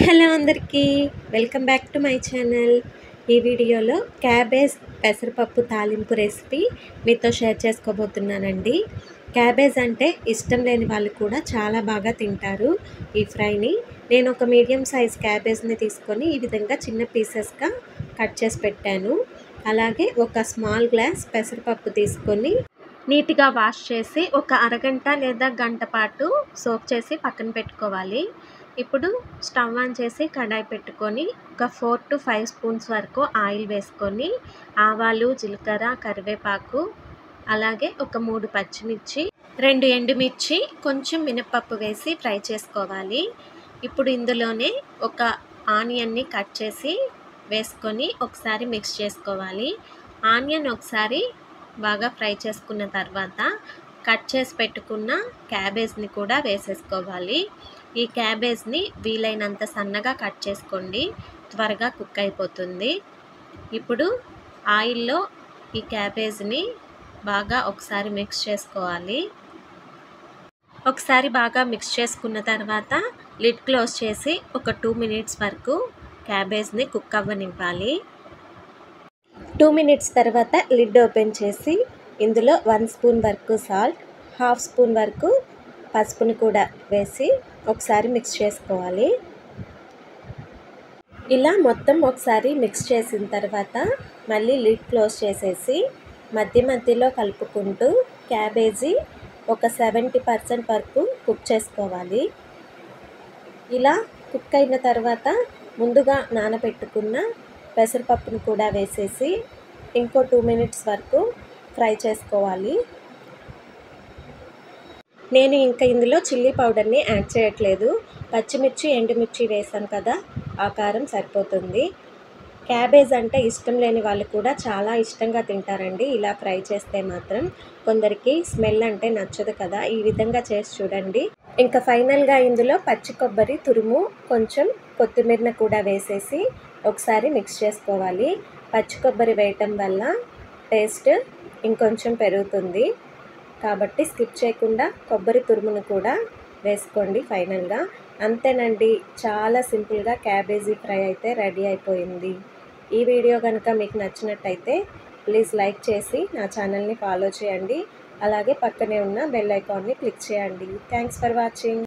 Hello అందరికీ welcome back to my channel. ఈ వీడియోలో క్యాబేజ్ పెసరపప్పు తాలింపు రెసిపీ మీతో షేర్ చేసుకోబోతున్నానండి. క్యాబేజ్ అంటే ఇష్టం లేని వాళ్ళు కూడా చాలా బాగా తింటారు ఈ ఫ్రైని. నేను ఒక మీడియం సైజ్ క్యాబేజ్ని తీసుకొని ఈ విధంగా చిన్న పీసెస్గా కట్ చేసి పెట్టాను. అలాగే ఒక స్మాల్ గ్లాస్ పెసరపప్పు తీసుకొని నీట్గా వాష్ చేసి ఒక అరగంట లేదా గంట పాటు సోక్ చేసి పక్కన పెట్టుకోవాలి. ఇప్పుడు స్టవ్ ఆన్ చేసి కడాయి పెట్టుకొని ఒక 4 to 5 స్పూన్స్ వరకు ఆయిల్ వేసుకొని ఆవాలు, జీలకర్ర, కరివేపాకు, అలాగే ఒక 3 పచ్చిమిర్చి, 2 ఎండుమిర్చి, కొంచెం మినపప్పు వేసి ఫ్రై చేసుకోవాలి. ఇప్పుడు ఇందులోనే ఒక ఆనియన్ని కట్ చేసి వేసుకొని ఒకసారి మిక్స్ చేసుకోవాలి. ఆనియన్ ఒకసారి బాగా ఫ్రై చేసుకున్న తర్వాత కట్ చేసి పెట్టుకున్న క్యాబేజ్ని కూడా వేసేసుకోవాలి. ఈ క్యాబేజ్ని వీలైనంత సన్నగా కట్ చేసుకోండి, త్వరగా కుక్ అయిపోతుంది. ఇప్పుడు ఆయిల్లో ఈ క్యాబేజ్ని బాగా ఒకసారి మిక్స్ చేసుకోవాలి. ఒకసారి బాగా మిక్స్ చేసుకున్న తర్వాత లిడ్ క్లోజ్ చేసి ఒక 2 minutes వరకు క్యాబేజ్ని కుక్ అవ్వనివ్వాలి. 2 minutes తర్వాత లిడ్ ఓపెన్ చేసి ఇందులో 1 స్పూన్ వరకు సాల్ట్, 1/2 స్పూన్ వరకు పసుపుని కూడా వేసి ఒకసారి మిక్స్ చేసుకోవాలి. ఇలా మొత్తం ఒకసారి మిక్స్ చేసిన తర్వాత మళ్ళీ లిడ్ క్లోజ్ చేసేసి మధ్య మధ్యలో కలుపుకుంటూ క్యాబేజీ ఒక 70% వరకు కుక్ చేసుకోవాలి. ఇలా కుక్ అయిన తర్వాత ముందుగా నానబెట్టుకున్న పెసరపప్పును కూడా వేసేసి ఇంకో 2 minutes వరకు ఫ్రై చేసుకోవాలి. నేను ఇంకా ఇందులో చిల్లీ పౌడర్ని యాడ్ చేయట్లేదు. పచ్చిమిర్చి, ఎండుమిర్చి వేసాను కదా, ఆ కారం సరిపోతుంది. క్యాబేజ్ అంటే ఇష్టం లేని వాళ్ళు కూడా చాలా ఇష్టంగా తింటారండి ఇలా ఫ్రై చేస్తే మాత్రం. కొందరికి స్మెల్ అంటే నచ్చదు కదా, ఈ విధంగా చేసి చూడండి. ఇంకా ఫైనల్గా ఇందులో పచ్చి కొబ్బరి తురుము, కొంచెం కొత్తిమీరను కూడా వేసేసి ఒకసారి మిక్స్ చేసుకోవాలి. పచ్చి కొబ్బరి వేయటం వల్ల టేస్ట్ ఇంకొంచెం పెరుగుతుంది కాబట్టి స్కిప్ చేయకుండా కొబ్బరి తురుమును కూడా వేసుకోండి ఫైనల్గా. అంతేనండి, చాలా సింపుల్గా క్యాబేజీ ఫ్రై అయితే రెడీ అయిపోయింది. ఈ వీడియో కనుక మీకు నచ్చినట్టయితే ప్లీజ్ లైక్ చేసి నా ఛానల్ని ఫాలో చేయండి. అలాగే పక్కనే ఉన్న బెల్ ఐకాన్ని క్లిక్ చేయండి. Thanks for watching.